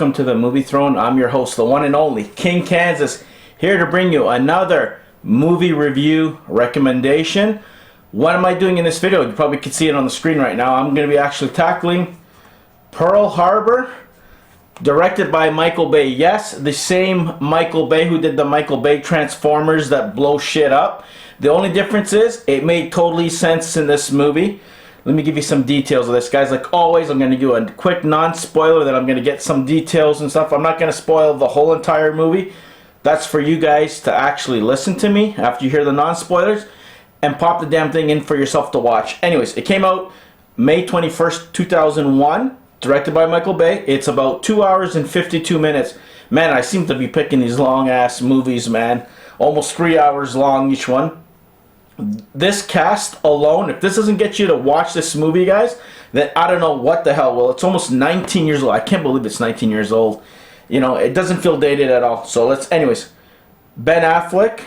welcome to the Movie Throne. I'm your host, the one and only King Kansas, here to bring you another movie review recommendation. What am I doing in this video? You probably can see it on the screen right now. I'm going to be actually tackling Pearl Harbor, directed by Michael Bay. Yes, the same Michael Bay who did the Michael Bay Transformers that blow shit up. The only difference is it made totally sense in this movie. Let me give you some details of this, guys. Like always, I'm going to do a quick non-spoiler, then I'm going to get some details and stuff. I'm not going to spoil the whole entire movie. That's for you guys to actually listen to me after you hear the non-spoilers and pop the damn thing in for yourself to watch. Anyways, it came out May 21st, 2001, directed by Michael Bay. It's about 2 hours and 52 minutes. Man, I seem to be picking these long-ass movies, man. Almost 3 hours long each one. This cast alone, if this doesn't get you to watch this movie, guys, then I don't know what the hell will. It's almost 19 years old. I can't believe it's 19 years old. You know, it doesn't feel dated at all. So anyways, Ben Affleck,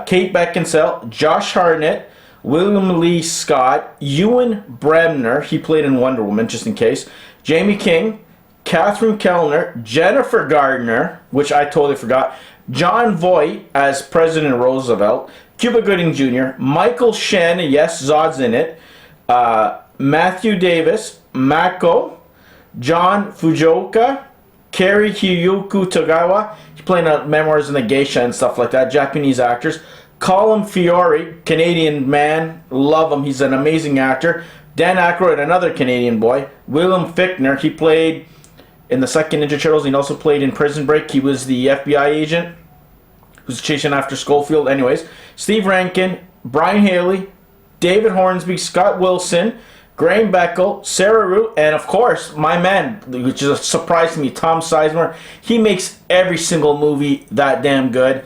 Kate Beckinsale, Josh Hartnett, William Lee Scott, Ewen Bremner, he played in Wonder Woman, just in case, Jaime King, Catherine Kellner, Jennifer Garner, which I totally forgot, John Voight as President Roosevelt, Cuba Gooding Jr., Michael Shannon, yes, Zod's in it, Matthew Davis, Mako, John Fujioka, Cary-Hiroyuki Tagawa, he's playing Memoirs in the Geisha and stuff like that, Japanese actors, Colm Feore, Canadian man, love him, he's an amazing actor, Dan Aykroyd, another Canadian boy, William Fichtner, he played in the second Ninja Turtles, he also played in Prison Break, he was the FBI agent who's chasing after Schofield. Anyways, Steve Rankin, Brian Haley, David Hornsby, Scott Wilson, Graham Beckel, Sara, and of course, my man, which is a surprise to me, Tom Sizemore. He makes every single movie that damn good.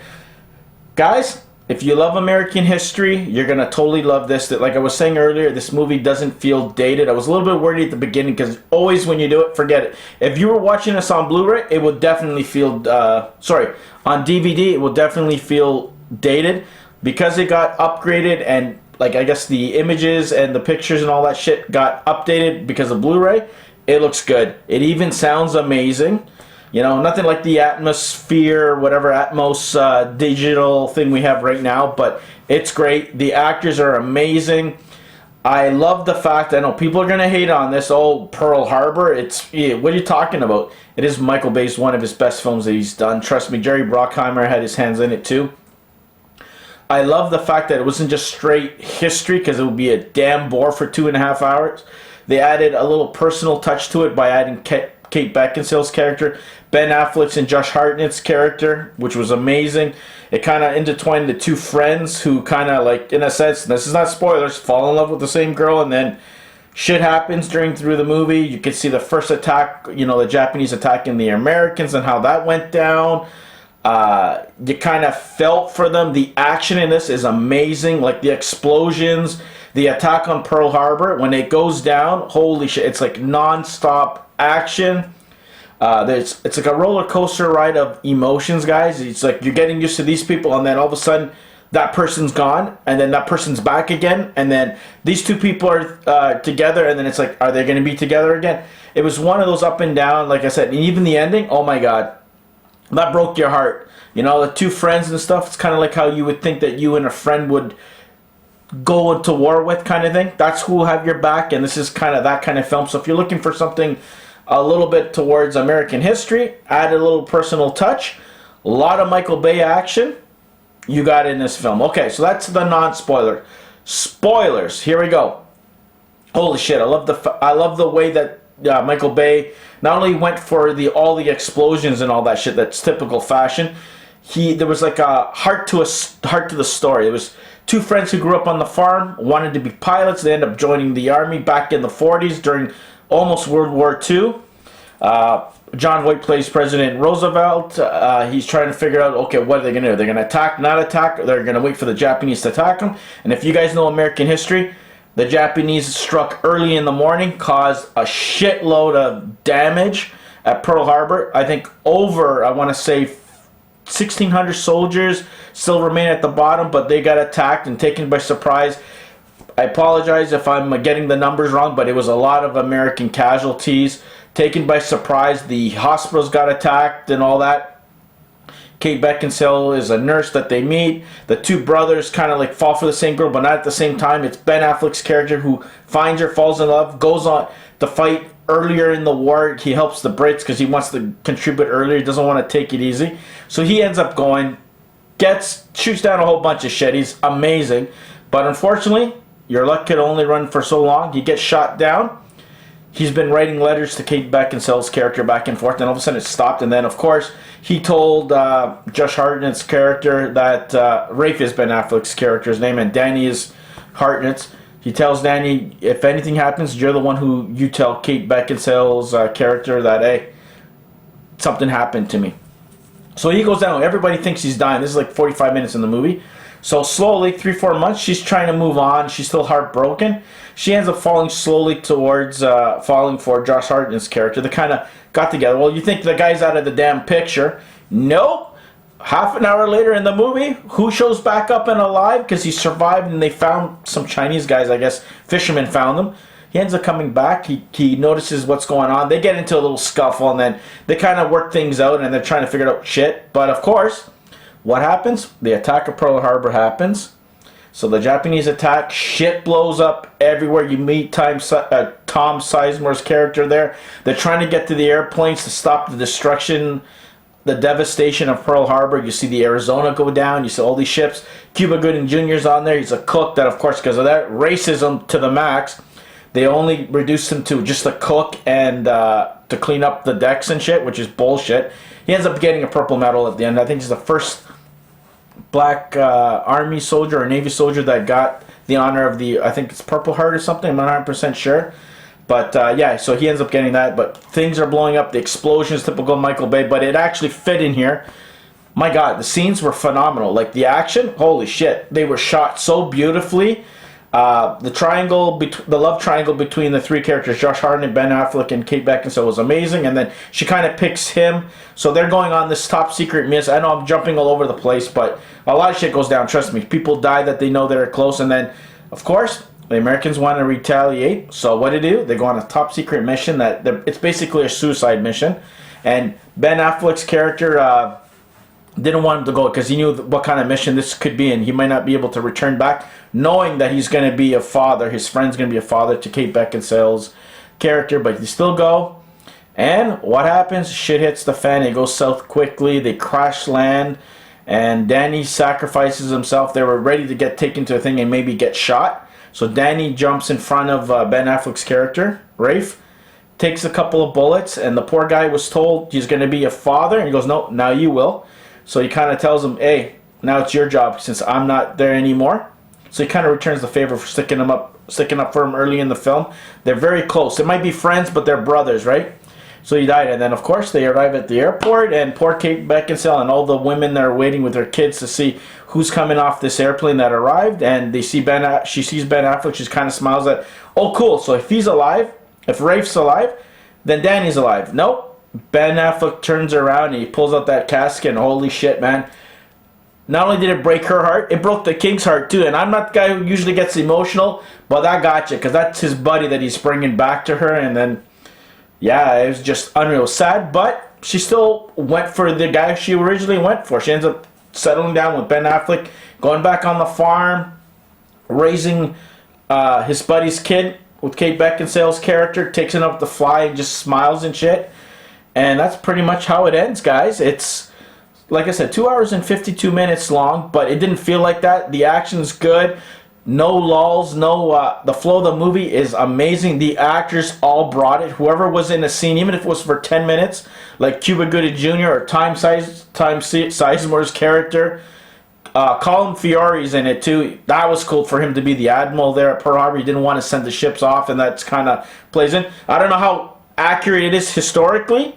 Guys, if you love American history, you're going to totally love this. Like I was saying earlier, this movie doesn't feel dated. I was a little bit worried at the beginning because always when you do it, forget it. If you were watching this on Blu-ray, it would definitely feel, on DVD, it will definitely feel dated because it got upgraded and like I guess the images and the pictures and all that shit got updated because of Blu-ray. It looks good. It even sounds amazing. You know, nothing like the Atmosphere, whatever Atmos digital thing we have right now, but it's great. The actors are amazing. I love the fact, I know people are going to hate on this, oh, Pearl Harbor, what are you talking about? It is Michael Bay's one of his best films that he's done. Trust me, Jerry Bruckheimer had his hands in it too. I love the fact that it wasn't just straight history because it would be a damn bore for 2.5 hours. They added a little personal touch to it by adding Kate Beckinsale's character, Ben Affleck's and Josh Hartnett's character, which was amazing. It kind of intertwined the two friends who kind of like, in a sense, this is not spoilers, fall in love with the same girl, and then shit happens through the movie. You can see the first attack, you know, the Japanese attacking the Americans and how that went down. You kind of felt for them. The action in this is amazing, like the explosions, the attack on Pearl Harbor, when it goes down, holy shit, it's like non-stop action. It's like a roller coaster ride of emotions, guys. It's like you're getting used to these people, and then all of a sudden that person's gone, and then that person's back again, and then these two people are together, and then it's like, are they going to be together again? It was one of those up and down, like I said, and even the ending, oh my god, that broke your heart. You know, the two friends and stuff, it's kind of like how you would think that you and a friend would go into war with, kind of thing. That's who will have your back, and this is kind of that kind of film. So if you're looking for something a little bit towards American history, add a little personal touch, a lot of Michael Bay action, you got in this film. Okay, so that's the non-spoiler. Spoilers, here we go. Holy shit, I love the way that Michael Bay not only went for all the explosions and all that shit that's typical fashion. There was like a heart to the story. It was two friends who grew up on the farm, wanted to be pilots. They ended up joining the army back in the 40s during almost World War II. John Voight plays President Roosevelt. He's trying to figure out, okay, what are they going to do? They're going to attack, not attack, or they're going to wait for the Japanese to attack them. And if you guys know American history, the Japanese struck early in the morning, caused a shitload of damage at Pearl Harbor. I think over, I want to say, 1,600 soldiers still remain at the bottom, but they got attacked and taken by surprise. I apologize if I'm getting the numbers wrong, but it was a lot of American casualties. taken by surprise. The hospitals got attacked and all that. Kate Beckinsale is a nurse that they meet. The two brothers kind of like fall for the same girl, but not at the same time. It's Ben Affleck's character who finds her, falls in love, goes on to fight earlier in the war. He helps the Brits because he wants to contribute earlier. He doesn't want to take it easy. So he ends up going, shoots down a whole bunch of shit. He's amazing. But unfortunately, your luck could only run for so long. He gets shot down. He's been writing letters to Kate Beckinsale's character back and forth, and all of a sudden it stopped. And then, of course, he told Josh Hartnett's character that Rafe is Ben Affleck's character's name, and Danny is Hartnett's. He tells Danny, if anything happens, you're the one who you tell Kate Beckinsale's character that, hey, something happened to me. So he goes down. Everybody thinks he's dying. This is like 45 minutes in the movie. So slowly, 3-4 months, she's trying to move on. She's still heartbroken. She ends up falling slowly towards falling for Josh Hartnett's character. They kind of got together. Well, you think the guy's out of the damn picture. No. Half an hour later in the movie, who shows back up and alive? Because he survived and they found some Chinese guys, I guess. Fishermen found him. He ends up coming back. He notices what's going on. They get into a little scuffle and then they kind of work things out and they're trying to figure out shit. But of course, what happens? The attack of Pearl Harbor happens. So the Japanese attack, shit blows up everywhere. You meet Tom Sizemore's character there. They're trying to get to the airplanes to stop the destruction, the devastation of Pearl Harbor. You see the Arizona go down. You see all these ships. Cuba Gooding Jr.'s on there. He's a cook that, of course, because of that racism to the max, they only reduced him to just a cook and to clean up the decks and shit, which is bullshit. He ends up getting a purple medal at the end. I think he's the first black Army soldier or Navy soldier that got the honor of the, I think it's Purple Heart or something, I'm not 100% sure. But yeah, so he ends up getting that. But things are blowing up, the explosions, typical Michael Bay, but it actually fit in here. My God, the scenes were phenomenal. Like the action, holy shit, they were shot so beautifully. The triangle, the love triangle between the three characters, Josh Hartnett, Ben Affleck, and Kate Beckinsale, was amazing. And then she kind of picks him. So they're going on this top secret mission. I know I'm jumping all over the place, but a lot of shit goes down. Trust me. People die that they know they're close. And then, of course, the Americans want to retaliate. So what do? They go on a top secret mission that it's basically a suicide mission. And Ben Affleck's character didn't want him to go because he knew what kind of mission this could be, and he might not be able to return back, knowing that he's going to be a father. His friend's going to be a father to Kate Beckinsale's character, but they still go. And what happens? Shit hits the fan. It goes south quickly. They crash land, and Danny sacrifices himself. They were ready to get taken to a thing and maybe get shot. So Danny jumps in front of Ben Affleck's character, Rafe, takes a couple of bullets, and the poor guy was told he's going to be a father, and he goes, no, now you will. So he kind of tells him, hey, now it's your job since I'm not there anymore. So he kind of returns the favor for sticking up for him early in the film. They're very close. They might be friends, but they're brothers, right? So he died. And then, of course, they arrive at the airport, and poor Kate Beckinsale and all the women that are waiting with their kids to see who's coming off this airplane that arrived. And they see she sees Ben Affleck. She kind of smiles at, oh, cool. So if he's alive, if Rafe's alive, then Danny's alive. Nope. Ben Affleck turns around and he pulls out that casket, and holy shit, man. Not only did it break her heart, it broke the king's heart too. And I'm not the guy who usually gets emotional, but that got you because that's his buddy that he's bringing back to her. And then, yeah, it was just unreal. Sad, but she still went for the guy she originally went for. She ends up settling down with Ben Affleck, going back on the farm, raising his buddy's kid with Kate Beckinsale's character, takes him up to fly and just smiles and shit. And that's pretty much how it ends, guys. It's, like I said, 2 hours and 52 minutes long, but it didn't feel like that. The action's good. No lulls, the flow of the movie is amazing. The actors all brought it. Whoever was in a scene, even if it was for 10 minutes, like Cuba Gooding Jr. or Sizemore's character, Colm Fiore's in it too. That was cool for him to be the admiral there at Pearl Harbor. He didn't want to send the ships off, and that's kind of plays in. I don't know how accurate it is historically,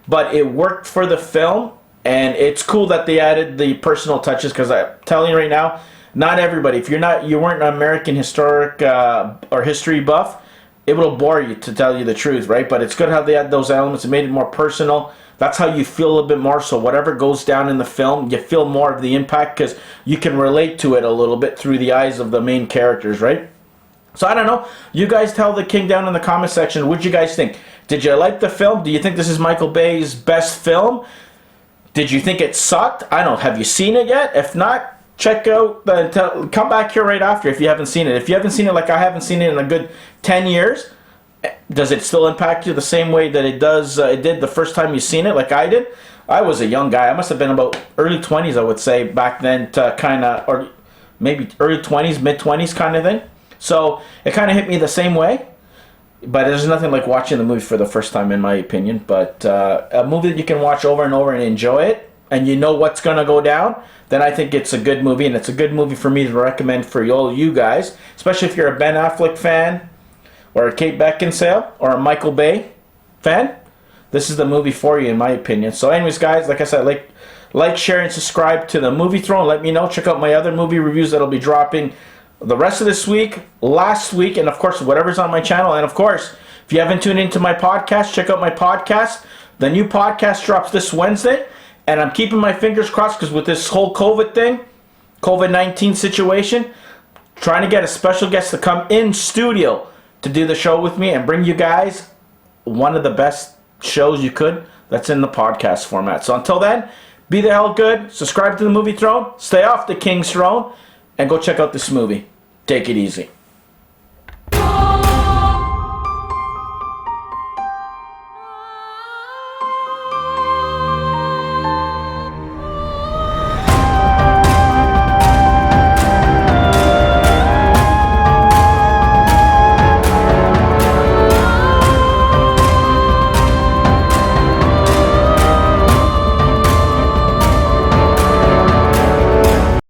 but it worked for the film, and it's cool that they added the personal touches, because I'm telling you right now, not everybody, if you weren't an American historic or history buff, it will bore you, to tell you the truth, right? But it's good how they add those elements. It made it more personal. That's how you feel a little bit more, so whatever goes down in the film, you feel more of the impact because you can relate to it a little bit through the eyes of the main characters, right? So I don't know. You guys tell the king down in the comment section. What you guys think? Did you like the film? Do you think this is Michael Bay's best film? Did you think it sucked? I don't know. Have you seen it yet? If not, check out come back here right after if you haven't seen it. If you haven't seen it like I haven't seen it in a good 10 years, does it still impact you the same way that it did the first time you seen it like I did? I was a young guy. I must have been about early 20s, I would say, back then, to kind of, or maybe early 20s, mid 20s kind of thing. So it kind of hit me the same way. But there's nothing like watching the movie for the first time, in my opinion. But a movie that you can watch over and over and enjoy it, and you know what's going to go down, then I think it's a good movie. And it's a good movie for me to recommend for all you guys, especially if you're a Ben Affleck fan, or a Kate Beckinsale, or a Michael Bay fan. This is the movie for you, in my opinion. So anyways, guys, like I said, like, share, and subscribe to the Movie Throne. Let me know. Check out my other movie reviews that'll be dropping the rest of this week, last week, and of course, whatever's on my channel. And of course, if you haven't tuned into my podcast, check out my podcast. The new podcast drops this Wednesday, and I'm keeping my fingers crossed because with this whole COVID thing, COVID-19 situation, trying to get a special guest to come in studio to do the show with me and bring you guys one of the best shows you could that's in the podcast format. So until then, be the hell good, subscribe to the Movie Throne, stay off the King's Throne, and go check out this movie. Take it easy.